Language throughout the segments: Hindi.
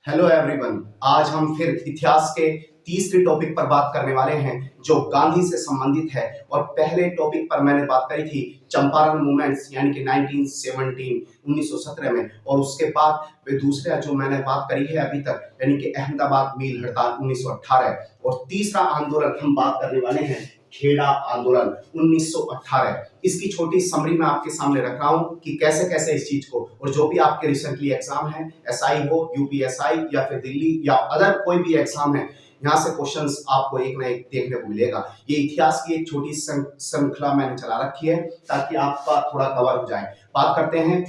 हेलो एवरीवन, आज हम फिर इतिहास के तीसरे टॉपिक पर बात करने वाले हैं जो गांधी से संबंधित है। और पहले टॉपिक पर मैंने बात करी थी चंपारण मूवमेंट्स यानी कि 1917 में, और उसके बाद दूसरा जो मैंने बात करी है अभी तक यानी कि अहमदाबाद मील हड़ताल 1918। और तीसरा आंदोलन हम बात करने वाले हैं खेड़ा आंदोलन 1918। इसकी छोटी समरी मैं आपके सामने रख रहा हूं कि कैसे कैसे इस चीज को, और जो भी आपके रिसेंटली एग्जाम है, एसआई हो, यूपीएसआई या फिर दिल्ली या अदर कोई भी एग्जाम है, यहाँ से क्वेश्चंस आपको एक ना एक देखने को मिलेगा। ये इतिहास की एक छोटी श्रृंखला मैंने चला रखी है ताकि आपका थोड़ा कवर हो जाए। बात करते हैं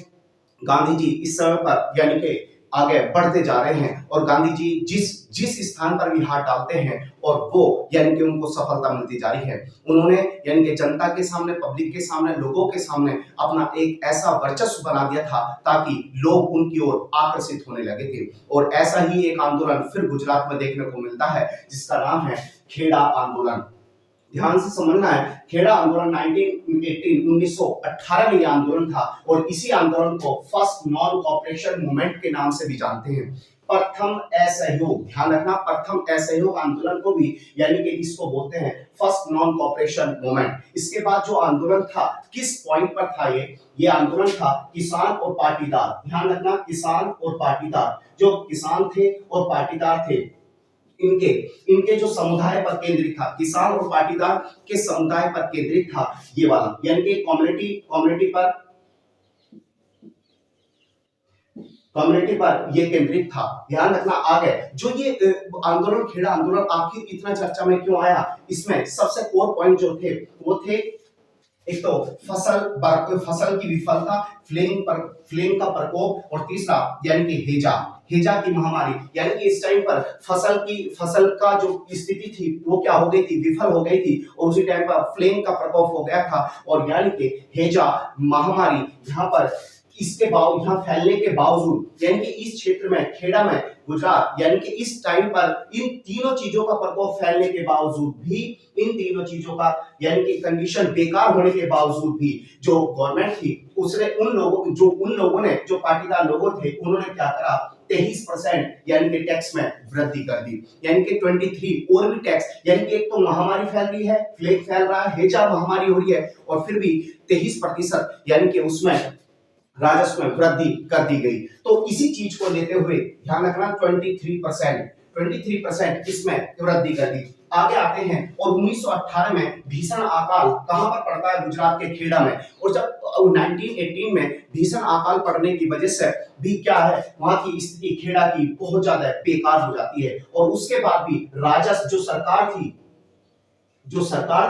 गांधी जी इस समय पर यानी कि आगे बढ़ते जा रहे हैं, और गांधी जी जिस जिस स्थान पर भी हाथ डालते हैं और वो यानी कि उनको सफलता मिलती जा रही है। उन्होंने यानी कि जनता के सामने, पब्लिक के सामने, लोगों के सामने अपना एक ऐसा वर्चस्व बना दिया था ताकि लोग उनकी ओर आकर्षित होने लगे थे। और ऐसा ही एक आंदोलन फिर गुजरात में देखने को मिलता है जिसका नाम है खेड़ा आंदोलन। ध्यान से समझना है, खेड़ा आंदोलन 1918 में यह आंदोलन था, और इसी आंदोलन को फर्स्ट नॉन कॉपरेशन मूवमेंट के नाम से भी जानते हैं। प्रथम असहयोग, ध्यान रखना, प्रथम असहयोग आंदोलन को भी यानी कि इसको बोलते हैं फर्स्ट नॉन कॉपरेशन मूवमेंट। इसके बाद जो आंदोलन था किस पॉइंट पर था, ये आंदोलन था किसान और पाटीदार। ध्यान रखना, किसान और पाटीदार, जो किसान थे और पाटीदार थे, इनके इनके जो समुदाय पर केंद्रित था, किसान और पाटीदार के समुदाय पर केंद्रित था ये वाला, यानी कि कम्युनिटी पर ये केंद्रित था। ध्यान रखना। आगे जो ये आंदोलन, खेड़ा आंदोलन आखिर इतना चर्चा में क्यों आया, इसमें सबसे कोर पॉइंट जो थे वो थे एक तो फसल की विफलता, फ्लेम का प्रकोप, और तीसरा यानी कि हेजा की महामारी। यानी कि इस टाइम पर फसल का जो स्थिति थी वो क्या हो गई थी, विफल हो गई थी, और उसी टाइम पर फ्लेम का प्रकोप हो गया था, और यानी कि हेजा महामारी यहाँ पर इसके बावजूद, यहाँ फैलने के बावजूद, यानी कि इस क्षेत्र में, खेड़ा में, गुजरात, यानी कि इस टाइम पर इन तीनों चीजों का प्रकोप फैलने के बावजूद भी, इन तीनों चीजों का यानी कि कंडीशन बेकार होने के बावजूद भी जो गवर्नमेंट थी उसने उन लोगों ने, जो पाटीदार लोगों थे, उन्होंने क्या करा, 23% यानी कि टैक्स में वृद्धि कर दी, यानी कि 23 और भी टैक्स, यानी कि एक तो महामारी फैल रही है, प्लेग फैल रहा है, हेजा महामारी हो रही है, और फिर भी 23% यानी कि उसमें राजस्व में वृद्धि कर दी गई। तो इसी चीज को लेते हुए ध्यान रखना, 23% इसमें वृद्धि कर दी। आगे आते हैं, और 1918 में भीषण अकाल कहां पर पड़ता है, गुजरात के खेड़ा में। और जब 1918 में भीषण अकाल पड़ने की वजह से भी क्या है, वहां की स्थिति खेड़ा की बहुत ज्यादा बेकार हो जाती है। और उसके बाद भी राजस्व जो सरकार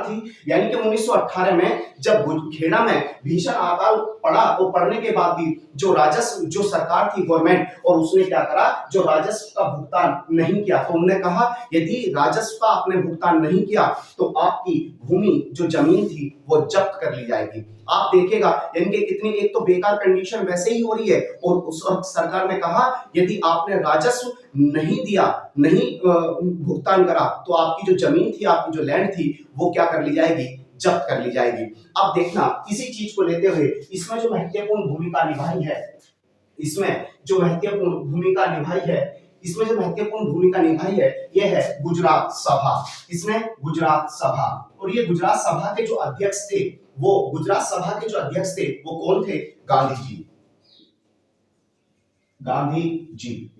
थी यानी कि 1918 में जब खेड़ा में भीषण अकाल पड़ा, और पड़ने के बाद भी जो राजस्व, जो सरकार थी गवर्नमेंट, और उसने क्या करा, जो राजस्व का भुगतान नहीं किया, तो उन्होंने कहा यदि राजस्व का आपने भुगतान नहीं किया तो आपकी भूमि, जो जमीन थी, वो जब्त कर ली जाएगी। आप देखिएगा यानी कि कितनी एक तो बेकार कंडीशन वैसे ही हो रही है, और उस वक्त सरकार ने कहा यदि आपने राजस्व नहीं दिया, नहीं भुगतान करा, तो आपकी जो जमीन थी, आपकी जो लैंड थी, वो क्या कर ली जाएगी, जब्त कर ली जाएगी। अब देखना, इसी चीज को लेते हुए इसमें जो महत्वपूर्ण भूमिका निभाई है, यह है गुजरात सभा। इसमें गुजरात सभा, और ये गुजरात सभा के जो अध्यक्ष थे, वो कौन थे, गांधी जी।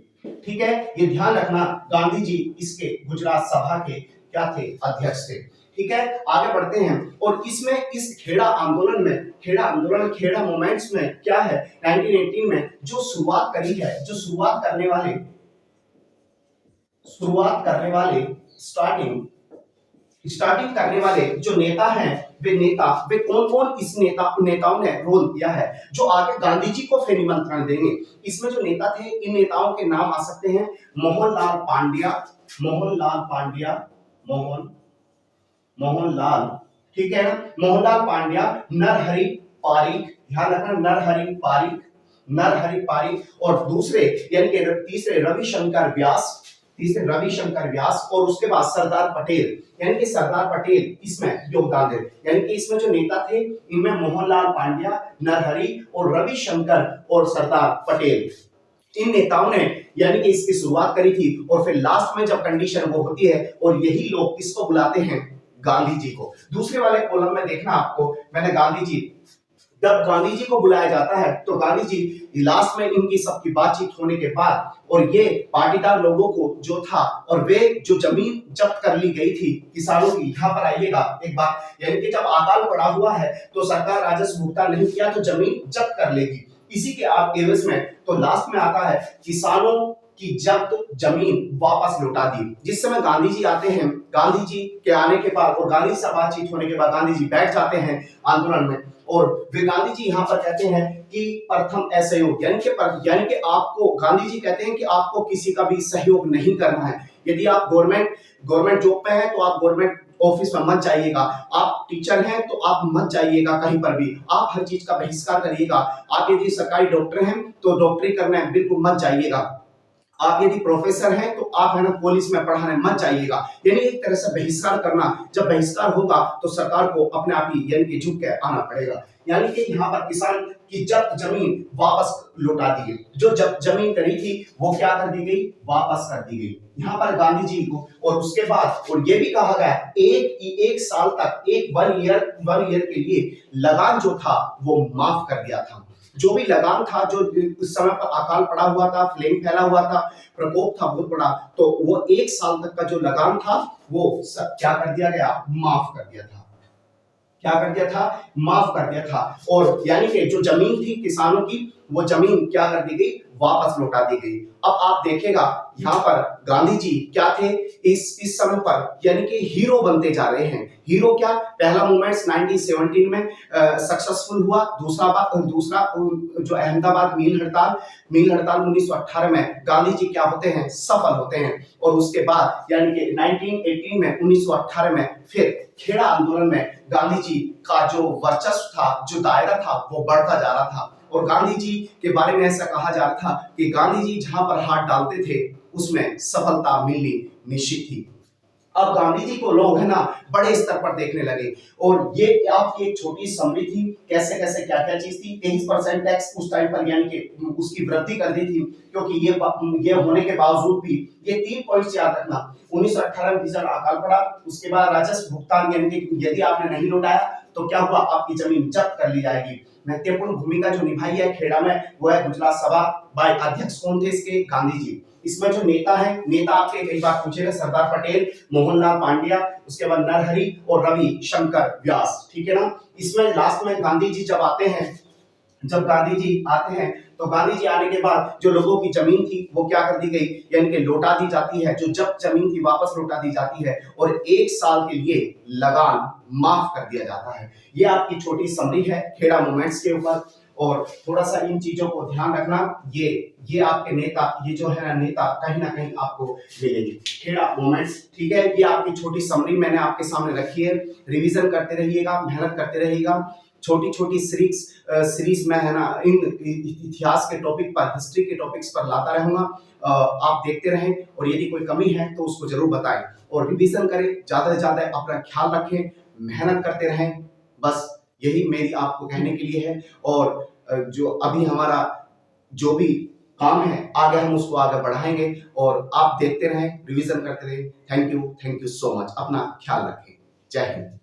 ठीक है, ये ध्यान रखना, गांधी जी इसके गुजरात सभा के क्या थे, अध्यक्ष थे। ठीक है, आगे बढ़ते हैं, और इसमें इस खेड़ा आंदोलन, खेड़ा मूवमेंट्स में क्या है, 1918 में जो शुरुआत करी है, जो शुरुआत स्टार्टिंग करने वाले जो नेता हैं, वे कौन इस नेताओं ने रोल दिया है जो आगे गांधी जी को फिर निमंत्रण देंगे। इसमें जो नेता थे, इन नेताओं के नाम आ सकते हैं मोहनलाल पांड्या, ठीक है ना, मोहनलाल पांड्या, नरहरि पारिक, ध्यान रखना, नरहरि पारिक, और दूसरे यानी कि तीसरे रविशंकर व्यास, और उसके बाद सरदार पटेल, यानी कि सरदार पटेल इसमें योगदान दे। यानी कि इसमें जो नेता थे, इनमें मोहनलाल पांड्या, नरहरि और रविशंकर और सरदार पटेल, इन नेताओं ने यानी कि इसकी शुरुआत करी थी और फिर लास्ट में जब कंडीशन वो होती है और यही लोग किसको बुलाते हैं, गांधी जी को। दूसरे वाले कॉलम में देखना आपको, मैंने गांधी जी, जब गांधी जी को बुलाया जाता है तो गांधी जी लास्ट में इनकी सबकी बातचीत होने के बाद और ये पाटीदार लोगों को जो था और वे जो जमीन जब्त कर ली गई थी किसानों की, यहाँ पर आइएगा एक बार, यानी कि जब अकाल पड़ा हुआ है तो सरकार राजस्व भुगतान नहीं किया तो जमीन जब्त कर लेगी, इसी के एवज में तो लास्ट में आता है किसानों की जब्त जमीन वापस लौटा दी। जिस समय गांधी जी आते हैं, गांधी जी के आने के बाद और गांधी से बातचीत होने के बाद गांधी जी बैठ जाते हैं आंदोलन में और वे गांधी जी यहाँ पर कहते हैं कि प्रथम असहयोग यानी कि आपको, गांधी जी कहते हैं कि आपको किसी का भी सहयोग नहीं करना है। यदि आप गवर्नमेंट जॉब पे हैं तो आप गवर्नमेंट ऑफिस में मत जाइएगा, आप टीचर हैं तो आप मत जाइएगा कहीं पर भी, आप हर चीज का बहिष्कार करिएगा। आप यदि सरकारी डॉक्टर हैं तो डॉक्टरी करने बिल्कुल मत जाइएगा, आप यदि प्रोफेसर हैं तो आप है ना पुलिस में पढ़ाने मत जाइएगा। यानी एक तरह से बहिष्कार करना, जब बहिष्कार होगा तो सरकार को अपने आप ही यानी कि झुक के आना पड़ेगा। यानी कि यहाँ पर किसान की जब्त जमीन वापस लौटा दी गई, जो जब्त जमीन करी थी वो क्या कर दी गई, वापस कर दी गई यहाँ पर गांधी जी को। और उसके बाद और ये भी कहा गया एक साल तक, वन ईयर के लिए लगान जो था वो माफ कर दिया था। जो भी लगान था, जो उस समय पर अकाल पड़ा हुआ था, फ्लेम फैला हुआ था, प्रकोप था बहुत बड़ा, तो वो एक साल तक का जो लगान था वो सब क्या कर दिया गया, माफ कर दिया था। क्या कर दिया था, माफ कर दिया था। और यानी कि जो जमीन थी किसानों की वो जमीन क्या कर दी गई, वापस लौटा दी गई। अब आप देखिएगा यहाँ पर गांधी जी क्या थे इस समय पर, यानी कि हीरो बनते जा रहे हैं। हीरो क्या, पहला मूवमेंट 1917 में सक्सेसफुल हुआ, दूसरा जो अहमदाबाद मिल हड़ताल 1918 में गांधी जी क्या होते हैं, सफल होते हैं। और उसके बाद यानी कि 1918 में 1918 में फिर खेड़ा आंदोलन में गांधी जी का जो वर्चस्व था, जो दायरा था वो बढ़ता जा रहा था। और गांधी जी के बारे में ऐसा कहा जा रहा था कि गांधी जी जहां पर हाथ डालते थे उसमें सफलता मिलनी निश्चित थी। अब गांधी जी को लोग है ना बड़े स्तर पर देखने लगे। और ये आपकी एक छोटी समरी थी, कैसे कैसे क्या क्या चीज थी। 23% टैक्स उस टाइम पर यानी कि उसकी वृद्धि कर दी थी, क्योंकि ये होने के बावजूद भी ये 3 पॉइंट्स याद रखना। 1918 में भीषण अकाल पड़ा, उसके बाद राजस्व भुगतान यानी कि यदि आपने नहीं लौटाया तो क्या हुआ, आपकी जमीन जब्त कर ली जाएगी। महत्वपूर्ण भूमिका जो निभाई है खेड़ा में वो है गुजरात सभा। बाय अध्यक्ष कौन थे इसके, गांधी जी। इसमें जो नेता है, नेता आपके कई बार पूछेगा, सरदार पटेल, मोहनलाल पांड्या, उसके बाद नरहरि और रवि शंकर व्यास, ठीक है ना। इसमें लास्ट में गांधी जी जब आते हैं तो गांधी जी आने के बाद जो लोगों की जमीन थी वो क्या कर दी गई, यानी कि लौटा दी जाती है, जो जब जमीन थी वापस लौटा दी जाती है और 1 साल के लिए लगान माफ कर दिया जाता है। ये आपकी छोटी समरी है खेड़ा मूवमेंट्स के ऊपर। और थोड़ा सा इन चीजों को ध्यान रखना, ये आपके नेता, ये जो है नेता कहीं ना कहीं आपको मिलेंगे खेड़ा मूवमेंट्स, ठीक है। ये आपकी छोटी समरी मैंने आपके सामने रखी है, रिवीजन करते रहिएगा, मेहनत करते रहिएगा। छोटी छोटी सीरीज में है ना इन इतिहास के टॉपिक पर, हिस्ट्री के टॉपिक्स पर लाता रहूंगा। आप देखते रहें और यदि कोई कमी है तो उसको जरूर बताएं और रिवीजन करें, ज्यादा से ज्यादा अपना ख्याल रखें, मेहनत करते रहें। बस यही मेरी आपको कहने के लिए है। और जो अभी हमारा जो भी काम है आगे हम उसको आगे बढ़ाएंगे और आप देखते रहें, रिवीजन करते रहें। Thank you so much. अपना ख्याल रखें। जय हिंद।